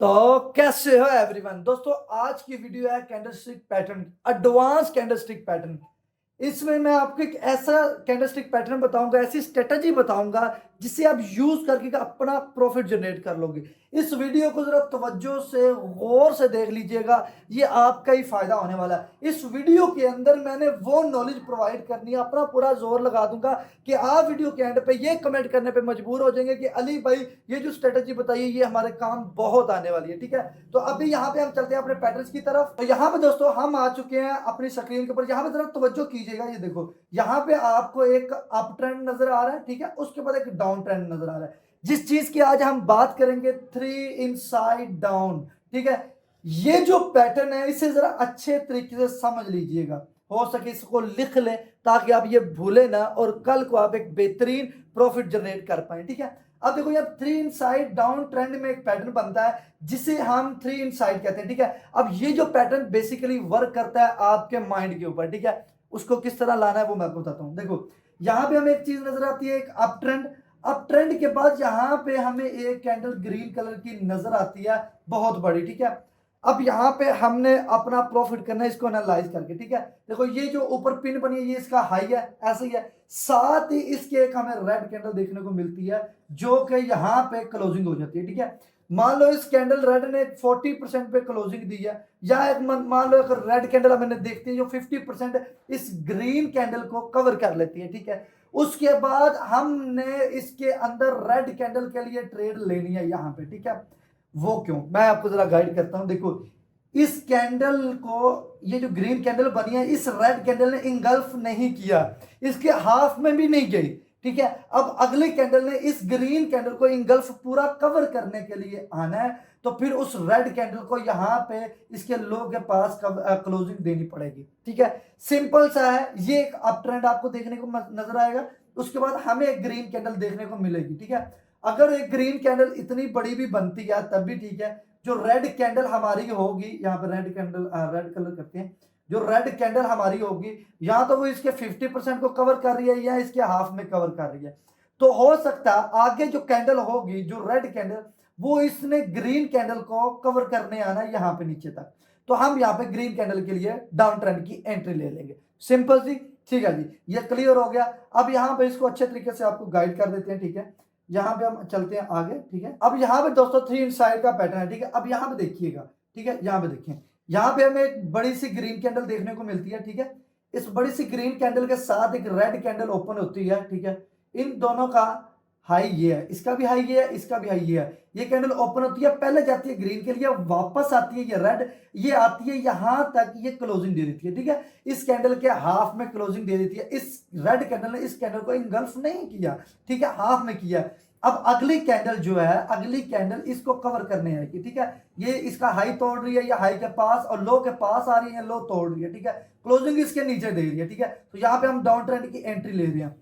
तो कैसे हो एवरीवन दोस्तों। आज की वीडियो है candlestick pattern, advance candlestick pattern. इसमें मैं आपको एक ऐसा कैंडलस्टिक पैटर्न बताऊंगा, ऐसी स्ट्रेटजी बताऊंगा जिससे आप यूज करके अपना प्रॉफिट जनरेट कर लोगे। इस वीडियो को जरा तवज्जो से गौर से देख लीजिएगा, ये आपका ही फायदा होने वाला है। इस वीडियो के अंदर मैंने वो नॉलेज प्रोवाइड करनी है, अपना पूरा जोर लगा दूंगा कि आप वीडियो के एंड पे ये कमेंट करने पे मजबूर हो जाएंगे कि अली भाई ये जो स्ट्रेटजी बताई है ये हमारे काम बहुत आने वाली है। ठीक है, तो अभी यहाँ पे हम चलते हैं अपने पैटर्न्स की तरफ। तो यहाँ पे दोस्तों हम आ चुके हैं अपनी स्क्रीन के ऊपर। यहाँ पे जरा तवज्जो कीजिएगा, ये देखो यहाँ पे आपको एक अप ट्रेंड नजर आ रहा है, ठीक है, उसके बाद एक डाउन ट्रेंड नजर आ रहा है। जिस चीज की आज हम बात करेंगे, 3 इनसाइड डाउन। ठीक है, ये जो पैटर्न है इसे जरा अच्छे तरीके से समझ लीजिएगा, हो सके इसको लिख लें ताकि आप ये भूले ना और कल को आप एक बेहतरीन प्रॉफिट जनरेट कर पाए। ठीक है, अब देखो यार 3 इनसाइड डाउन ट्रेंड में एक पैटर्न बनता है जिसे हम 3 इनसाइड कहते हैं। ठीक है, अब ये जो पैटर्न बेसिकली वर्क करता है आपके माइंड के ऊपर। ठीक है, उसको किस तरह लाना है वो मैं आपको बताता हूं। देखो यहां पे हमें एक चीज नजर आती है, एक अप ट्रेंड। अप ट्रेंड के बाद यहां पे हमें एक कैंडल ग्रीन कलर की नजर आती है, बहुत बड़ी। ठीक है, अब यहाँ पे हमने अपना प्रॉफिट करना है इसको एनालाइज करके। ठीक है, देखो ये जो ऊपर पिन बनी है ये इसका हाई है, ऐसे ही है। साथ ही इसके एक हमें रेड कैंडल देखने को मिलती है जो कि यहाँ पे क्लोजिंग हो जाती है। ठीक है, मान लो इस कैंडल रेड ने 40% पे क्लोजिंग दी है, या एक मान लो एक रेड कैंडल मैंने देखती है जो 50% इस ग्रीन कैंडल को कवर कर लेती है। ठीक है, उसके बाद हमने इसके अंदर रेड कैंडल के लिए ट्रेड लेनी है यहाँ पे। ठीक है, वो क्यों, मैं आपको जरा गाइड करता हूं। देखो इस कैंडल को, ये जो ग्रीन कैंडल बनी है इस रेड कैंडल ने इंगल्फ नहीं किया, इसके हाफ में भी नहीं गई। ठीक है, अब अगले कैंडल ने इस ग्रीन कैंडल को इंगल्फ पूरा कवर करने के लिए आना है, तो फिर उस रेड कैंडल को यहां पे इसके लो के पास क्लोजिंग देनी पड़ेगी। ठीक है, सिंपल सा है। ये एक अप ट्रेंड आपको देखने को नजर आएगा, उसके बाद हमें एक ग्रीन कैंडल देखने को मिलेगी। ठीक है, अगर एक ग्रीन कैंडल इतनी बड़ी भी बनती है तब भी ठीक है। जो रेड कैंडल हमारी होगी, यहाँ पे रेड कैंडल, रेड कलर करते हैं, जो रेड कैंडल हमारी होगी या तो वो इसके 50% को कवर कर रही है या इसके हाफ में कवर कर रही है। तो हो सकता है आगे जो कैंडल होगी, जो रेड कैंडल, वो इसने ग्रीन कैंडल को कवर करने आना है यहाँ पे नीचे तक। तो हम यहाँ पे ग्रीन कैंडल के लिए डाउन ट्रेंड की एंट्री ले लेंगे, सिंपल सी। ठीक है जी, ये क्लियर हो गया। अब यहाँ पे इसको अच्छे तरीके से आपको गाइड कर देते हैं। ठीक है, यहाँ पे हम चलते हैं आगे। ठीक है, अब यहाँ पे दोस्तों 3 इनसाइड का पैटर्न है। ठीक है, अब यहाँ पे देखिएगा। ठीक है, यहाँ पे देखिए, यहाँ पे हमें एक बड़ी सी ग्रीन कैंडल देखने को मिलती है। ठीक है, इस बड़ी सी ग्रीन कैंडल के साथ एक रेड कैंडल ओपन होती है। ठीक है, इन दोनों का हाई ये है, इसका भी हाई ये है, इसका भी हाई ये है। ये कैंडल ओपन होती है, पहले जाती है ग्रीन के लिए, वापस आती है ये रेड, ये आती है यहां तक, ये क्लोजिंग दे देती है। ठीक है, इस कैंडल के हाफ में क्लोजिंग दे देती है। इस रेड कैंडल ने इस कैंडल को इंगल्फ नहीं किया, ठीक है, हाफ में किया। अब अगली कैंडल जो है, अगली कैंडल इसको कवर करने आएगी। ठीक है, ये इसका हाई तोड़ रही है, या हाई के पास और लो के पास आ रही है, लो तोड़ रही है। ठीक है, क्लोजिंग इसके नीचे दे रही है। ठीक है, तो यहाँ पे हम डाउन ट्रेंड की एंट्री ले रहे हैं।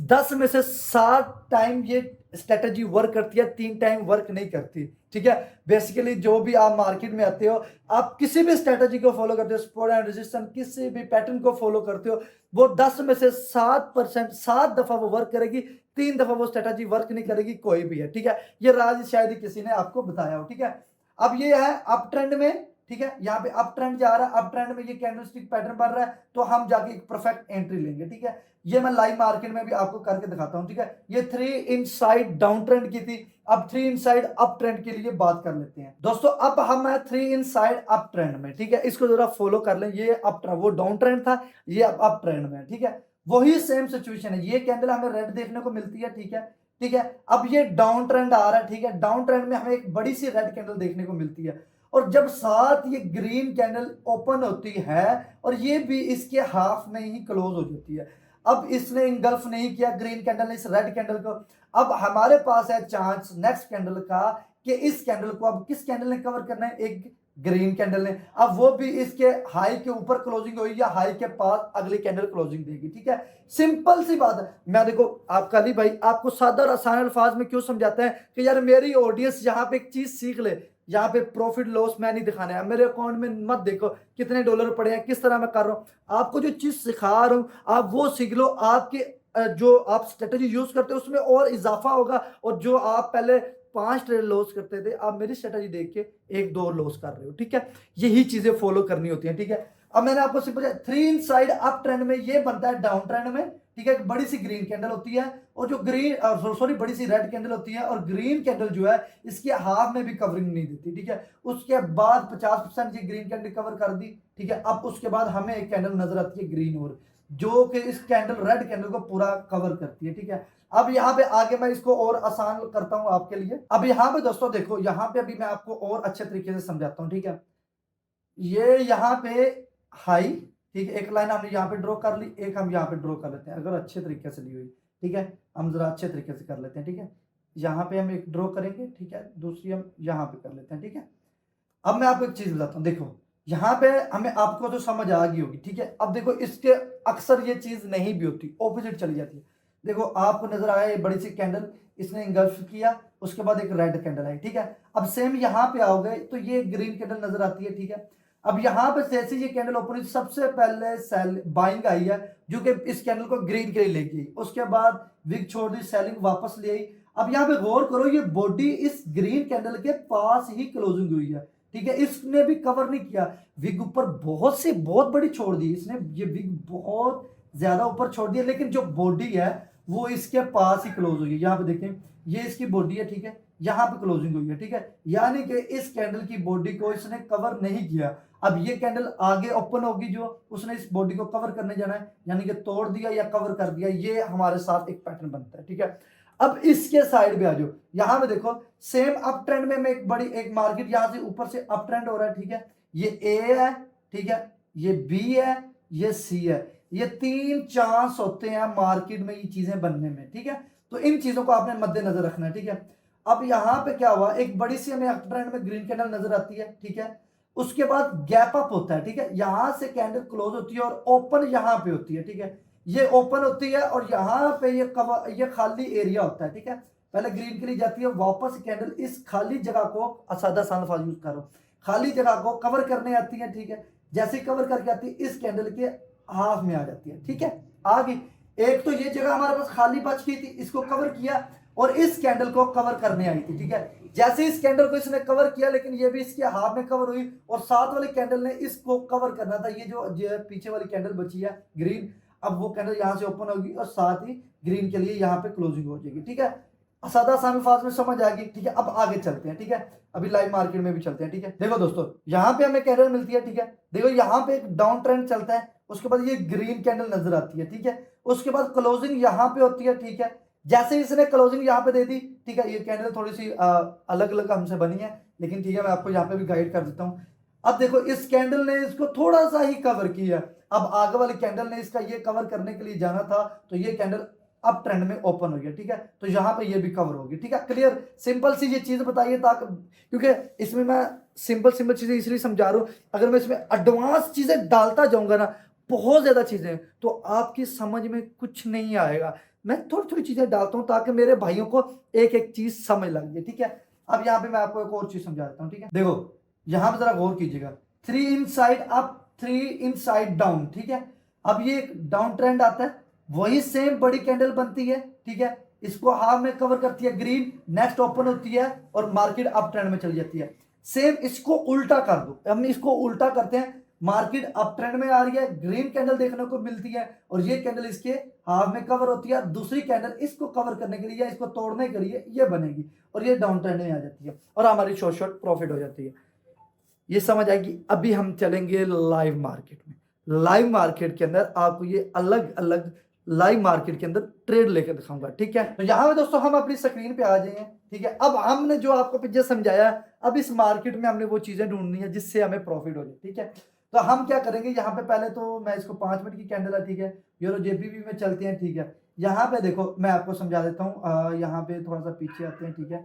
10 में से 7 टाइम ये स्ट्रेटजी वर्क करती है, 3 टाइम वर्क नहीं करती। ठीक है, बेसिकली जो भी आप मार्केट में आते हो, आप किसी भी स्ट्रेटजी को फॉलो करते हो, सपोर्ट एंड रेजिस्टेंस, किसी भी पैटर्न को फॉलो करते हो, वो 10 में से 7%, 7 दफा वो वर्क करेगी, 3 दफा वो स्ट्रेटजी वर्क नहीं करेगी, कोई भी है। ठीक है, ये राज शायद ही किसी ने आपको बताया हो। ठीक है, अब ये है अप ट्रेंड में। ठीक है, यहाँ पे अप ट्रेंड जा रहा है, अप ट्रेंड में ये कैंडलस्टिक पैटर्न बन रहा है, तो हम जाके एक परफेक्ट एंट्री लेंगे। ठीक है, ये मैं लाइव मार्केट में भी आपको करके दिखाता हूं। ठीक है, ये 3 इनसाइड डाउन ट्रेंड की थी, अब 3 इनसाइड अप ट्रेंड के लिए बात कर लेते हैं दोस्तों। अब हम है 3 इनसाइड अप ट्रेंड में। ठीक है, इसको जरा फॉलो कर लें। ये अप ट्रेंड, वो डाउन ट्रेंड था, ये अब अप ट्रेंड में। ठीक है, वही सेम सिचुएशन है, ये कैंडल हमें रेड देखने को मिलती है। ठीक है, ठीक है, अब ये डाउन ट्रेंड आ रहा है। ठीक है, डाउन ट्रेंड में हमें एक बड़ी सी रेड कैंडल देखने को मिलती है, और जब साथ ये ग्रीन कैंडल ओपन होती है और ये भी इसके हाफ में ही क्लोज हो जाती है। अब इसने इंगल्फ नहीं किया ग्रीन कैंडल ने इस रेड कैंडल को। अब हमारे पास है चांस नेक्स्ट कैंडल का कि इस कैंडल को अब किस कैंडल ने कवर करना है, एक ग्रीन कैंडल ने। अब वो भी इसके हाई के ऊपर क्लोजिंग हुई या हाई के पास अगली कैंडल क्लोजिंग देगी। ठीक है, सिंपल सी बात है। मैं देखो आपका अली भाई आपको सादा और आसान अल्फाज में क्यों समझाता है कि यार मेरी ऑडियंस यहाँ पे एक चीज सीख ले, यहाँ पे प्रॉफिट लॉस मैं नहीं दिखाना है, मेरे अकाउंट में मत देखो कितने डॉलर पड़े हैं, किस तरह मैं कर रहा हूं। आपको जो चीज सिखा रहा हूं आप वो सीख लो, आपके जो आप स्ट्रेटजी यूज करते हो उसमें और इजाफा होगा, और जो आप पहले 5 ट्रेड लॉस करते थे, आप मेरी स्ट्रेटजी देख के 1-2 लॉस कर रहे हो, ठीक है। यही चीजें फॉलो करनी होती है, ठीक है। अब मैंने आपको सिंपल 3 इन साइड अप ट्रेंड में ये बनता है डाउन ट्रेंड में, ठीक है। एक बड़ी सी ग्रीन कैंडल होती है और जो ग्रीन सॉरी बड़ी सी रेड कैंडल होती है, और ग्रीन कैंडल जो है इसके हाफ में भी कवरिंग नहीं देती, ठीक है। उसके बाद 50% ये ग्रीन कैंडल कवर कर दी, ठीक है। अब उसके बाद हमें एक कैंडल नजर आती है ग्रीन, और जो कि इस कैंडल रेड कैंडल को पूरा कवर करती है, ठीक है। अब यहाँ पे आगे मैं इसको और आसान करता हूं आपके लिए। अब यहाँ पे दोस्तों देखो, यहाँ पे अभी मैं आपको और अच्छे तरीके से समझाता हूँ, ठीक है। ये यहाँ पे हाई, ठीक है, एक लाइन हमने यहाँ पे ड्रॉ कर ली, एक हम यहाँ पे ड्रॉ कर लेते हैं अगर अच्छे तरीके से ली हुई, ठीक है। हम जरा अच्छे तरीके से कर लेते हैं, ठीक है। यहाँ पे हम एक ड्रॉ करेंगे, ठीक है, दूसरी हम यहाँ पे कर लेते हैं, ठीक है। अब मैं आपको एक चीज बताता हूँ, देखो यहाँ पे हमें आपको तो समझ आ गई होगी, ठीक है। अब देखो इसके अक्सर ये चीज नहीं भी होती, ऑपोजिट चली जाती है। देखो आपको नजर आया ये बड़ी सी कैंडल, इसने इंगल्फ किया, उसके बाद एक रेड कैंडल आई, ठीक है। अब सेम यहाँ पे आओगे तो ये ग्रीन कैंडल नजर आती है, ठीक है। अब यहाँ पे जैसे ये कैंडल ओपन हुई, सबसे पहले सेल बाइंग आई है जो कि इस कैंडल को ग्रीन के लिए लेके आई, उसके बाद विग छोड़ दी, सेलिंग वापस ले आई। अब यहाँ पे गौर करो, ये बॉडी इस ग्रीन कैंडल के पास ही क्लोजिंग हुई है, ठीक है। इसने भी कवर नहीं किया, विग ऊपर बहुत बड़ी छोड़ दी इसने, ये विग बहुत ज्यादा ऊपर छोड़ दिया, लेकिन जो बॉडी है वो इसके पास ही क्लोज हुई है। यहाँ पे देखें, ये इसकी बॉडी है, ठीक है, यहाँ पे क्लोजिंग हुई है, ठीक है। यानी कि इस कैंडल की बॉडी को इसने कवर नहीं किया। अब ये कैंडल आगे ओपन होगी, जो उसने इस बॉडी को कवर करने जाना है, यानी कि तोड़ दिया या कवर कर दिया, ये हमारे साथ एक पैटर्न बनता है, ठीक है। अब इसके साइड पे आ जाओ, यहां पे देखो सेम अप ट्रेंड में मैं एक मार्केट यहां से ऊपर से अप ट्रेंड हो रहा है, ठीक है। ये ए है, ठीक है, ये बी है, ये सी है, ये 3 चांस होते हैं मार्केट में ये चीजें बनने में, ठीक है। तो इन चीजों को आपने मद्देनजर रखना है, ठीक है। अब यहां पे क्या हुआ, एक बड़ी सी हमें अप ट्रेंड में ग्रीन कैंडल नजर आती है, ठीक है। उसके बाद गैप अप होता है, ठीक है, यहां से कैंडल क्लोज होती है और ओपन यहां पे होती है, ठीक है। ये ओपन होती है और यहाँ पे ये खाली एरिया होता है, ठीक है। पहले ग्रीन के लिए जाती है, वापस कैंडल इस खाली जगह को, सादा सा लफ्ज यूज करो, खाली जगह को कवर करने आती है, ठीक है। जैसे कवर करके आती है, इस कैंडल के हाफ में आ जाती है, ठीक है। आगे एक तो ये जगह हमारे पास खाली बच गई थी, इसको कवर किया और इस कैंडल को कवर करने आई थी, ठीक है। जैसे इस कैंडल को इसने कवर किया, लेकिन ये भी इसके हाफ में कवर हुई और साथ वाली कैंडल ने इसको कवर करना था, ये जो पीछे वाली कैंडल बची है ग्रीन, अब वो कैंडल यहां से ओपन होगी और साथ ही ग्रीन के लिए यहाँ पे क्लोजिंग हो जाएगी, ठीक है। सादा सा अल्फाज में समझ आ गई, ठीक है। अब आगे चलते हैं, ठीक है, अभी लाइव मार्केट में भी चलते हैं, ठीक है। देखो दोस्तों, यहाँ पे हमें कैंडल मिलती है, ठीक है। देखो यहाँ पे एक डाउन ट्रेंड चलता है, उसके बाद ये ग्रीन कैंडल नजर आती है, ठीक है। उसके बाद क्लोजिंग यहाँ पे होती है, ठीक है। जैसे इसने क्लोजिंग यहाँ पे दे दी, ठीक है, ये कैंडल थोड़ी सी अलग अलग हमसे बनी है, लेकिन ठीक है, मैं आपको यहाँ पे भी गाइड कर देता हूँ। अब देखो इस कैंडल ने इसको थोड़ा सा ही कवर किया, अब आगे वाली कैंडल ने इसका ये कवर करने के लिए जाना था, तो ये कैंडल अप ट्रेंड में ओपन हो गया, ठीक है। तो यहां पे ये भी कवर होगी, ठीक है। क्लियर, सिंपल सी ये चीज बताइए, ताकि क्योंकि इसमें मैं सिंपल चीजें इसलिए समझा रहा हूं, अगर मैं इसमें एडवांस चीजें डालता जाऊंगा ना, बहुत ज्यादा चीजें, तो आपकी समझ में कुछ नहीं आएगा। मैं थोड़ी थोड़ी चीजें डालता हूं ताकि मेरे भाइयों को एक एक चीज समझ लग जाए, ठीक है। अब यहाँ पे मैं आपको एक और चीज समझा देता हूँ, ठीक है। देखो यहां पे जरा गौर कीजिएगा, 3 इन साइड अप, 3 इन साइड डाउन, ठीक है। अब ये एक डाउन ट्रेंड आता है, वही सेम बड़ी कैंडल बनती है, ठीक है। इसको हाफ में कवर करती है ग्रीन, नेक्स्ट ओपन होती है और मार्केट अप ट्रेंड में चली जाती है। सेम इसको उल्टा कर दो, हम इसको उल्टा करते हैं, मार्केट अप ट्रेंड में आ रही है, ग्रीन कैंडल देखने को मिलती है और ये कैंडल इसके हाफ में कवर होती है, दूसरी कैंडल इसको कवर करने के लिए या इसको तोड़ने के लिए ये बनेगी और ये डाउन ट्रेंड में आ जाती है और हमारी शॉर्ट प्रॉफिट हो जाती है। ये समझ आएगी। अभी हम चलेंगे लाइव मार्केट में। लाइव मार्केट के अंदर आपको ये अलग अलग लाइव मार्केट के अंदर ट्रेड लेकर दिखाऊंगा, ठीक है। तो यहाँ पे दोस्तों हम अपनी स्क्रीन पे आ जाएंगे, ठीक है। अब हमने जो आपको पीछे समझाया, अब इस मार्केट में हमने वो चीजें ढूंढनी है जिससे हमें प्रॉफिट हो जाए, ठीक है। तो हम क्या करेंगे, यहाँ पे पहले तो मैं इसको 5 मिनट की कैंडल है, ठीक है, यूरो जेपीबी में चलते हैं, ठीक है। यहाँ पे देखो मैं आपको समझा देता हूँ, यहाँ पे थोड़ा सा पीछे आते हैं, ठीक है।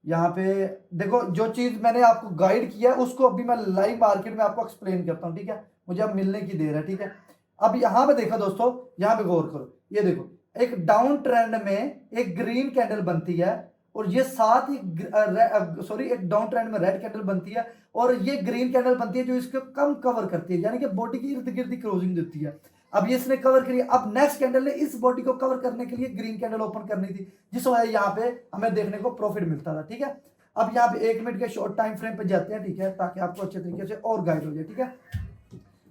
यहाँ पे देखो जो चीज मैंने आपको गाइड किया है उसको अभी मैं लाइव मार्केट में आपको एक्सप्लेन करता हूँ, ठीक है। मुझे अब मिलने की देर है, ठीक है। अब यहाँ पे देखो दोस्तों, यहाँ पे गौर करो, ये देखो एक डाउन ट्रेंड में एक ग्रीन कैंडल बनती है और ये साथ ही एक डाउन ट्रेंड में रेड कैंडल बनती है और ये ग्रीन कैंडल बनती है जो इसको कम कवर करती है, यानी कि बॉडी की इर्द गिर्द क्लोजिंग देती है। अब ये इसने कवर करी। अब नेक्स्ट कैंडल ने इस बॉडी को कवर करने के लिए ग्रीन कैंडल ओपन करनी थी, जिस वजह यहाँ पे हमें देखने को प्रॉफिट मिलता था। ठीक है, अब यहाँ पे 1 मिनट के शॉर्ट टाइम फ्रेम पे जाते हैं। ठीक है, ताकि आपको अच्छे तरीके से और गाइड हो जाए। ठीक है,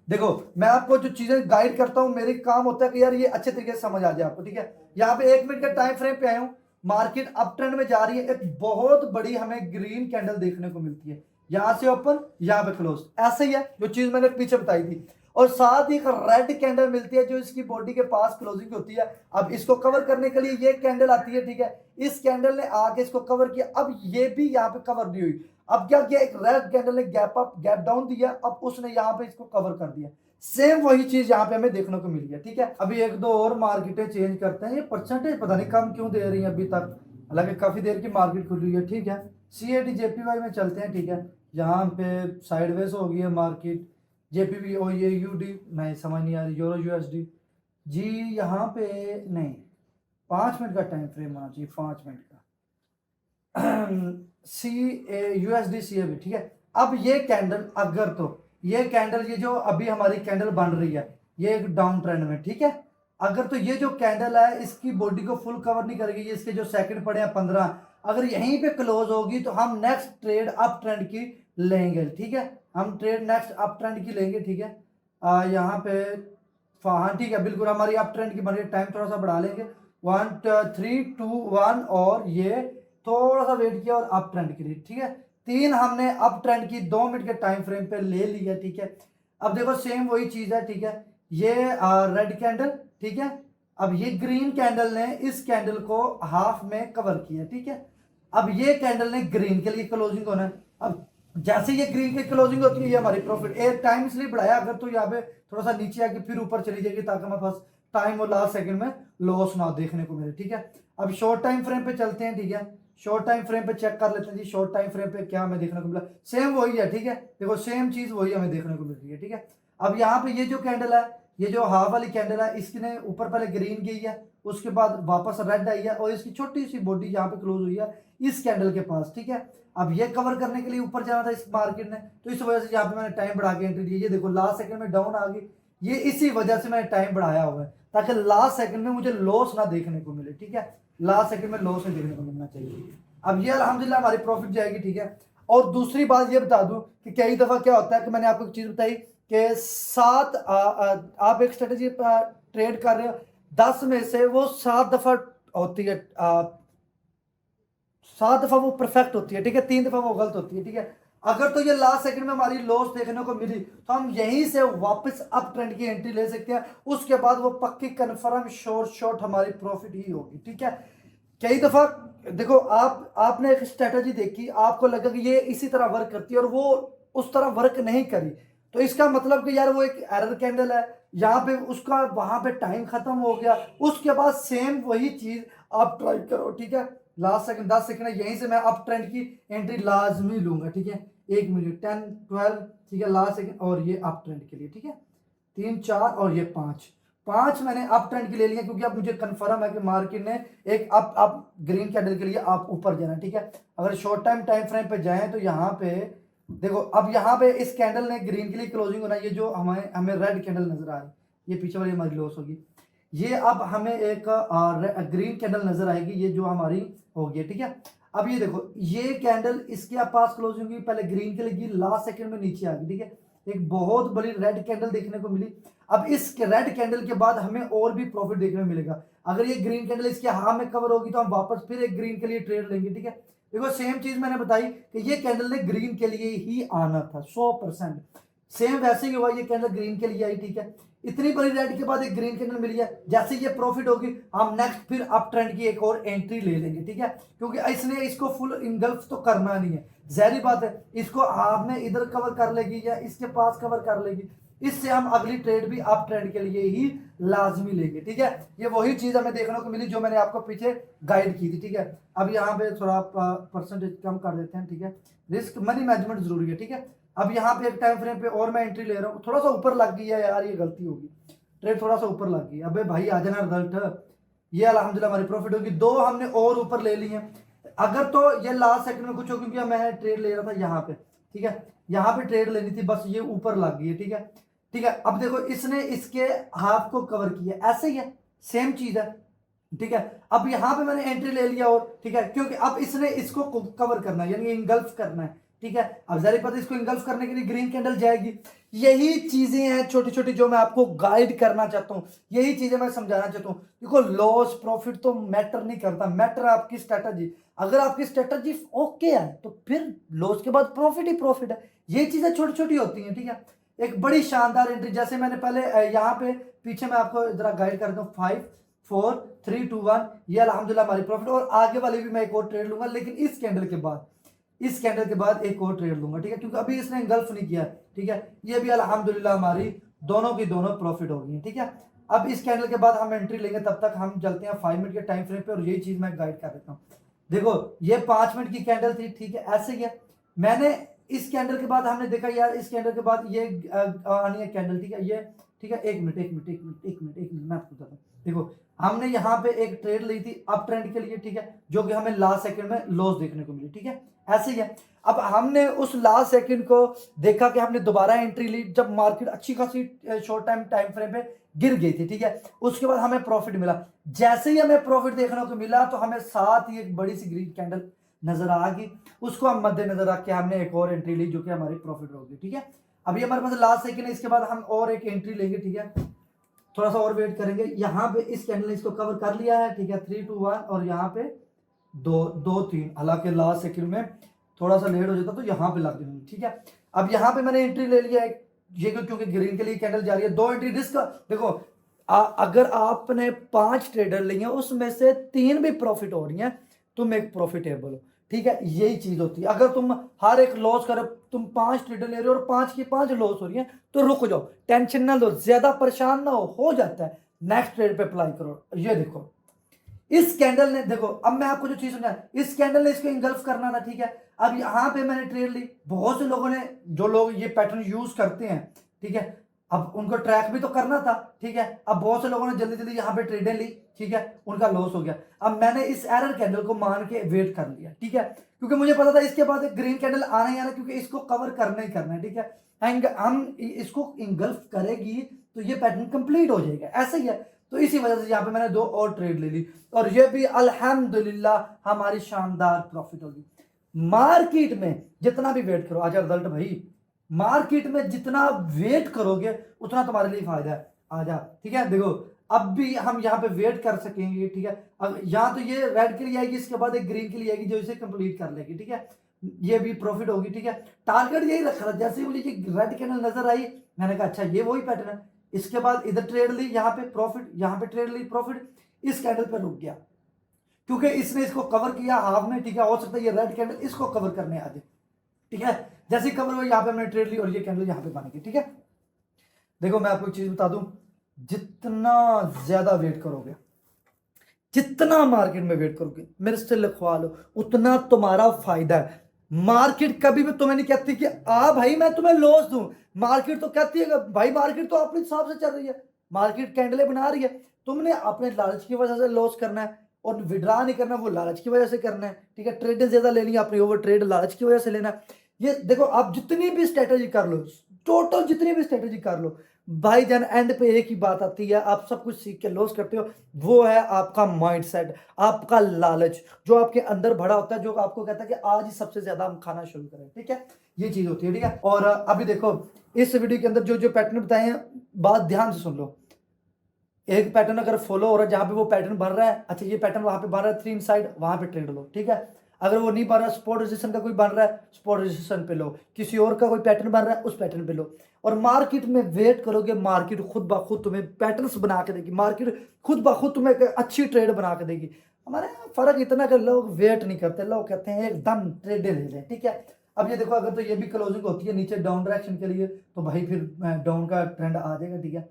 देखो मैं आपको जो चीजें गाइड करता हूँ, मेरे काम होता है कि यार ये अच्छे तरीके से समझ आ जाए आपको। ठीक है, यहाँ पे 1 मिनट के टाइम फ्रेम पे आया हूँ, मार्केट अप ट्रेंड में जा रही है, एक बहुत बड़ी हमें ग्रीन कैंडल देखने को मिलती है, यहां से ओपन यहां पे क्लोज, ऐसे ही है जो चीज मैंने पीछे बताई थी। और साथ ही एक रेड कैंडल मिलती है जो इसकी बॉडी के पास क्लोजिंग होती है। अब इसको कवर करने के लिए ये कैंडल आती है। ठीक है, इस कैंडल ने आके इसको कवर किया, अब ये भी यहाँ पे कवर नहीं हुई। अब क्या किया, एक रेड कैंडल ने गैप अप गैप डाउन दिया, अब उसने यहाँ पे इसको कवर कर दिया। सेम वही चीज यहाँ पे हमें देखने को मिली है। ठीक है, अभी एक दो और मार्केटें चेंज करते हैं। ये परसेंटेज पता नहीं कम क्यों दे रही है अभी तक, हालांकि काफी देर की मार्केट खुली है। ठीक है, CAD JPY में चलते हैं। ठीक है, यहाँ पे साइडवेज हो गई है मार्केट। JPY और ये UD नहीं समझ नहीं आ रही, यूरो USD जी यहाँ पे नहीं, 5 मिनट का टाइम फ्रेम होना चाहिए, 5 मिनट का। USD CAB। ठीक है, अब ये कैंडल अगर तो ये कैंडल, ये जो अभी हमारी कैंडल बन रही है, ये एक डाउन ट्रेंड में। ठीक है, अगर तो ये जो कैंडल है इसकी बॉडी को फुल कवर नहीं करेगी, ये इसके जो सेकंड पड़े हैं 15, अगर यहीं पे क्लोज होगी तो हम नेक्स्ट ट्रेड अप ट्रेंड की लेंगे। ठीक है, हम ट्रेड नेक्स्ट अप ट्रेंड की लेंगे। ठीक है, यहाँ पे हाँ ठीक है, बिल्कुल हमारी अप ट्रेंड की बन रही है। टाइम थोड़ा सा बढ़ा लेंगे, 1 3 2 1 और ये थोड़ा सा वेट किया और अप ट्रेंड के लिए। ठीक है, 3 हमने अप ट्रेंड की 2 मिनट के टाइम फ्रेम पे ले लिया। ठीक है, अब देखो सेम वही चीज है। ठीक है, ये रेड कैंडल। ठीक है, अब ये ग्रीन कैंडल ने इस कैंडल को हाफ में कवर किया। ठीक है, अब ये कैंडल ने ग्रीन के लिए क्लोजिंग होना है। अब जैसे ये ग्रीन की क्लोजिंग होती है, ये हमारी प्रॉफिट एक टाइम इसलिए बढ़ाया, अगर तो यहाँ पे थोड़ा सा नीचे आके फिर ऊपर चली जाएगी, ताकि हमारे पास टाइम और लास्ट सेकंड में लॉस ना देखने को मिले। ठीक है, अब शॉर्ट टाइम फ्रेम पे चलते हैं। ठीक है, शॉर्ट टाइम फ्रेम पे चेक कर लेते हैं जी, शॉर्ट टाइम फ्रेम पे क्या हमें देखने को मिला। सेम वही है। ठीक है, देखो सेम चीज वही हमें देखने को मिल रही है। ठीक है, अब यहाँ पे ये जो कैंडल है, ये जो हाफ वाली कैंडल है, इसने ऊपर पहले ग्रीन गई है, उसके बाद वापस रेड आई है, और इसकी छोटी सी बॉडी यहाँ पे क्लोज हुई है इस कैंडल के पास। ठीक है, अब ये कवर करने के लिए ऊपर जाना था इस मार्केट ने, तो इस वजह से यहाँ पे मैंने टाइम बढ़ा के एंट्री दी। ये देखो लास्ट सेकंड में डाउन आ गई, ये इसी वजह से मैंने टाइम बढ़ाया हुआ है, ताकि लास्ट सेकंड में मुझे लॉस ना देखने को मिले। ठीक है, लास्ट सेकंड में लॉस नहीं देखने को मिलना चाहिए। अब ये अल्हम्दुलिल्लाह हमारी प्रॉफिट जाएगी। ठीक है, और दूसरी बात ये बता दूं कि कई दफा क्या होता है कि मैंने आपको एक चीज बताई कि आप एक स्ट्रेटेजी ट्रेड कर रहे हो, 10 में से वो 7 दफा होती है, 7 दफा वो परफेक्ट होती है। ठीक है, 3 दफा वो गलत होती है। ठीक है, अगर तो ये लास्ट सेकंड में हमारी लॉस देखने को मिली, तो हम यहीं से वापस अप ट्रेंड की एंट्री ले सकते हैं, उसके बाद वो पक्की कंफर्म शॉर्ट हमारी प्रॉफिट ही होगी। ठीक है, कई दफा देखो आपने एक स्ट्रेटजी देखी, आपको लगा कि ये इसी तरह वर्क करती है और वो उस तरह वर्क नहीं करी, तो इसका मतलब कि यार वो एक एरर कैंडल है, यहाँ पे उसका वहां पे टाइम खत्म हो गया, उसके बाद सेम वही चीज आप ट्राई करो। ठीक है, लास्ट सेकंड 10 सेकंड है, यहीं से मैं अप ट्रेंड की एंट्री लाजमी लूंगा। ठीक है, 1 मिनट 10 12, ठीक है, लास्ट सेकंड, और ये अप ट्रेंड के लिए। ठीक है, 3 4 और ये 5 मैंने अप ट्रेंड के ले लिया, क्योंकि अब मुझे कंफर्म है कि मार्केट ने एक अप ग्रीन कैंडल के लिए आप ऊपर जाना। ठीक है, अगर शॉर्ट टाइम फ्रेम पे जाएं तो यहाँ पे देखो, अब यहाँ पे इस कैंडल ने ग्रीन के लिए क्लोजिंग होना, ये जो हमें रेड कैंडल नजर आ रही है, ये पीछे वाली हमारी लॉस होगी, ये अब हमें एक ग्रीन कैंडल नजर आएगी, ये जो हमारी होगी। ठीक है, अब ये देखो, ये कैंडल इसके पास क्लोजिंग हुई, पहले ग्रीन के लिए लास्ट सेकंड में नीचे आ गई। ठीक है, एक बहुत बड़ी रेड कैंडल देखने को मिली। अब इस रेड कैंडल के बाद हमें और भी प्रॉफिट देखने को मिलेगा। अगर ये ग्रीन कैंडल इसके हाथ में कवर होगी तो हम वापस फिर एक ग्रीन के लिए ट्रेड लेंगे। ठीक है, देखो सेम चीज मैंने बताई कि ये कैंडल ने ग्रीन के लिए ही आना था 100%, सेम वैसे ही हुआ, ये कैंडल ग्रीन के लिए आई। ठीक है, इतनी बड़ी रेड के बाद एक ग्रीन कैंडल मिली है, जैसे ये प्रॉफिट होगी हम नेक्स्ट फिर अप ट्रेंड की एक और एंट्री ले लेंगे। ठीक है, क्योंकि इसने इसको फुल इनगल्फ तो करना नहीं है, जहरी बात है, इसको आपने इधर कवर कर लेगी या इसके पास कवर कर लेगी, इससे हम अगली ट्रेड भी अप ट्रेंड के लिए ही लाजमी लेंगे। ठीक है, ये वही चीज हमें देखने को मिली जो मैंने आपको पीछे गाइड की थी। ठीक है, अब यहाँ पे थोड़ा परसेंटेज कम कर देते हैं। ठीक है, रिस्क मनी मैनेजमेंट जरूरी है। ठीक है, अब यहाँ पे एक टाइम फ्रेम पे और मैं एंट्री ले रहा हूँ, थोड़ा सा ऊपर लग गई है यार, ये गलती होगी, ट्रेड थोड़ा सा ऊपर लग गई। अबे भाई आ जाना रिजल्ट, ये अल्हम्दुलिल्लाह हमारी प्रॉफिट होगी, 2 हमने और ऊपर ले ली है। अगर तो ये लास्ट सेकंड में कुछ हो, क्योंकि मैं ट्रेड ले रहा था यहाँ पे। ठीक है, यहाँ पे ट्रेड लेनी थी, बस ये ऊपर लग गई है। ठीक है, ठीक है। अब देखो इसने इसके हाफ को कवर किया, ऐसे ही है, सेम चीज है, ठीक है। अब यहां पे मैंने एंट्री ले लिया और ठीक है, क्योंकि अब इसने इसको कवर करना है, यानी इंगल्फ करना है, ठीक है। अब जाहिर पता इसको इंगल्फ करने के लिए ग्रीन कैंडल जाएगी। यही चीजें हैं छोटी छोटी जो मैं आपको गाइड करना चाहता हूं, यही चीजें मैं समझाना चाहता हूं। देखो लॉस प्रॉफिट तो मैटर नहीं करता, मैटर आपकी स्ट्रेटजी। अगर आपकी स्ट्रेटजी ओके है तो फिर लॉस के बाद प्रॉफिट ही प्रॉफिट है। ये चीजें छोटी छोटी होती हैं, ठीक है। एक बड़ी शानदार एंट्री, जैसे मैंने पहले यहाँ पे पीछे मैं आपको जरा गाइड कर दूं, 5 4 3 2 1, ये अल्हम्दुलिल्लाह हमारी प्रॉफिट। और आगे वाली भी मैं एक और ट्रेड लूंगा, लेकिन इस कैंडल के बाद, इस कैंडल के बाद एक और ट्रेड लूंगा, ठीक है, क्योंकि अभी इसने इंगल्फ नहीं किया, ठीक है। ये भी अल्हम्दुलिल्लाह हमारी दोनों की दोनों प्रॉफिट हो गई, ठीक है। अब इस कैंडल के बाद हम एंट्री लेंगे, तब तक हम चलते हैं 5 मिनट के टाइम फ्रेम पे, और यही चीज मैं गाइड कर देता हूँ। देखो ये 5 मिनट की कैंडल थी, ठीक है, ऐसे ही है। मैंने इस कैंडल के बाद हमने देखा यार, इस कैंडल के बाद ये आनी है कैंडल, ठीक है, ये ठीक है। एक मिनट मैं आपको बताता हूँ। देखो हमने यहाँ पे एक ट्रेड ली थी अप ट्रेंड के लिए, ठीक है, जो कि हमें लास्ट सेकंड में लॉस देखने को मिली, ठीक है, ऐसे ही है। अब हमने उस लास्ट सेकंड को देखा कि हमने दोबारा एंट्री ली जब मार्केट अच्छी खासी शॉर्ट टाइम फ्रेम पे गिर गई थी, ठीक है। उसके बाद हमें प्रॉफिट मिला। जैसे ही हमें प्रॉफिट देखने को मिला तो हमें साथ ही एक बड़ी सी ग्रीन कैंडल नजर आ गई, उसको हम मद्देनजर रख के हमने एक और एंट्री ली जो कि हमारी प्रॉफिट होगी, ठीक है। अभी हमारे पास लास्ट सेकंड है, इसके बाद हम और एक एंट्री लेंगे, ठीक है, थोड़ा सा और वेट करेंगे। यहाँ पे इस कैंडल ने इसको कवर कर लिया है, ठीक है, 3 2 1, और यहाँ पे 2 3, हालांकि लास्ट सेकंड में थोड़ा सा लेट हो जाता तो यहाँ पे लग जाएंगे, ठीक है। अब यहाँ पे मैंने एंट्री ले लिया है, ये क्योंकि ग्रीन के लिए कैंडल जा रही है, 2 एंट्री रिस्क। देखो अगर आपने 5 ट्रेडर लिए उसमें से 3 भी प्रॉफिट हो रही है, तुम एक प्रॉफिटेबल हो, ठीक है। यही चीज होती है। अगर तुम हर एक लॉस करे, तुम 5 ट्रेडर ले रहे हो और 5 की 5 लॉस हो रही है, तो रुक जाओ, टेंशन ना लो, ज्यादा परेशान ना हो जाता है, नेक्स्ट ट्रेड पे अप्लाई करो। ये देखो इस कैंडल ने, देखो अब मैं आपको जो चीज समझा, इस कैंडल ने इसको इंगल्फ करना था, ठीक है। अब यहाँ पे मैंने ट्रेड ली, बहुत से लोगों ने, जो लोग ये पैटर्न यूज करते हैं, ठीक है, अब उनको ट्रैक भी तो करना था, ठीक है। अब बहुत से लोगों ने जल्दी जल्दी यहाँ पे ट्रेडें ली, ठीक है, उनका लॉस हो गया। अब मैंने इस एरर कैंडल को मान के वेट कर लिया, ठीक है, क्योंकि मुझे पता था इसके बाद एक ग्रीन कैंडल आना ही आना, क्योंकि इसको कवर करना ही करना है, ठीक है। हम इसको इंगल्फ करेगी तो ये पैटर्न कंप्लीट हो जाएगा, ऐसे ही है। तो इसी वजह से यहाँ पे मैंने 2 और ट्रेड ले ली, और ये भी अल्हम्दुलिल्लाह हमारी शानदार प्रॉफिट होगी। मार्केट में जितना भी वेट करो, आजा रिजल्ट भाई, मार्केट में जितना वेट करोगे उतना तुम्हारे लिए फायदा है, आजा, ठीक है। देखो अब भी हम यहाँ पे वेट कर सकेंगे, ठीक है। अब यहाँ तो ये रेड के लिए आएगी, इसके बाद एक ग्रीन के लिए आएगी जो इसे कंप्लीट कर लेगी, ठीक है, ये भी प्रॉफिट होगी, ठीक है। टारगेट यही रखा था, जैसे मुझे ये रेड कैंडल नजर आई, मैंने कहा अच्छा ये वही पैटर्न है। इसके बाद इधर ट्रेड ली, यहाँ पे प्रॉफिट, यहाँ पे ट्रेड ली प्रॉफिट, इस कैंडल पे रुक गया क्योंकि इसने इसको कवर किया हाफ में, ठीक है। हो सकता है ये रेड कैंडल इसको कवर करने आ जाए, ठीक है। जैसे कवर हुआ यहाँ पे हमने ट्रेड ली और ये कैंडल यहाँ पे बन गई, ठीक है। देखो मैं आपको एक चीज बता दूं, जितना ज्यादा वेट करोगे, जितना मार्केट में वेट करोगे, मेरे से लिखवा लो, उतना तुम्हारा फायदा है। मार्केट कभी भी तुम्हें नहीं कहती कि भाई मैं तुम्हें लॉस दूं। मार्केट तो कहती है भाई, मार्केट तो अपने हिसाब से चल रही है, मार्केट कैंडले बना रही है, तुमने अपने लालच की वजह से लॉस करना है, और विड्रा नहीं करना, वो लालच की वजह से करना है, ठीक है। ट्रेड ज्यादा लेनी है अपनी, ओवर ट्रेड लालच की वजह से लेना है। ये देखो आप जितनी भी स्ट्रेटेजी कर लो, टोटल जितनी भी स्ट्रेटेजी कर लो भाईजान, एंड पे एक ही बात आती है, आप सब कुछ सीख के लॉस करते हो, वो है आपका माइंडसेट, आपका लालच जो आपके अंदर भरा होता है, जो आपको कहता है कि आज ही सबसे ज्यादा हम खाना शुरू करें, ठीक है। ये चीज होती है, ठीक है। और अभी देखो इस वीडियो के अंदर जो जो पैटर्न बताए हैं, बात ध्यान से सुन लो। एक पैटर्न अगर फॉलो हो रहा है, जहां पे वो पैटर्न बन रहा है, अच्छा ये पैटर्न वहां पे बन रहा है 3 साइड, वहां पे ट्रेड लो, ठीक है। अगर वो नहीं बन रहा, स्पॉट रेजिस्टेंस का कोई बन रहा है, स्पॉट रेजिस्टेंस पे लो, किसी और का कोई पैटर्न बन रहा है, उस पैटर्न पे लो। और मार्केट में वेट करोगे, मार्केट खुद ब खुद तुम्हें पैटर्न्स बना के देगी, मार्केट खुद ब खुद तुम्हें अच्छी ट्रेड बना के देगी। हमारे यहाँ फर्क इतना कि लोग वेट नहीं करते, लोग कहते हैं एकदम ट्रेडे ले लें, ठीक है। अब ये देखो, अगर तो ये भी क्लोजिंग होती है नीचे डाउन डायरेक्शन के लिए, तो भाई फिर डाउन का ट्रेंड आ जाएगा, ठीक है।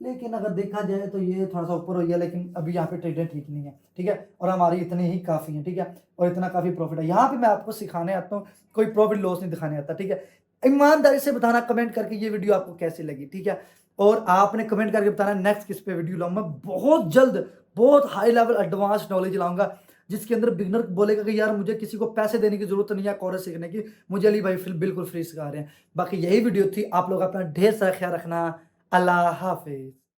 लेकिन अगर देखा जाए तो ये थोड़ा सा ऊपर हो गया, लेकिन अभी यहाँ पे ट्रेडें ठीक नहीं है, ठीक है। और हमारी इतने ही काफ़ी हैं, ठीक है, और इतना काफ़ी प्रॉफिट है। यहाँ पे मैं आपको सिखाने आता हूँ, कोई प्रॉफिट लॉस नहीं दिखाने आता, ठीक है। ईमानदारी से बताना कमेंट करके ये वीडियो आपको कैसी लगी, ठीक है। और आपने कमेंट करके बताना नेक्स्ट किस पे वीडियो लाऊंगा। बहुत जल्द बहुत हाई लेवल एडवांस नॉलेज लाऊंगा, जिसके अंदर बिगनर बोलेगा कि यार मुझे किसी को पैसे देने की ज़रूरत नहीं है कोरस सीखने की, मुझे अली भाई बिल्कुल फ्री सिखा रहे हैं। बाकी यही वीडियो थी, आप लोग अपना ढेर सारा ख्याल रखना। अल्लाह हाफ़िज़।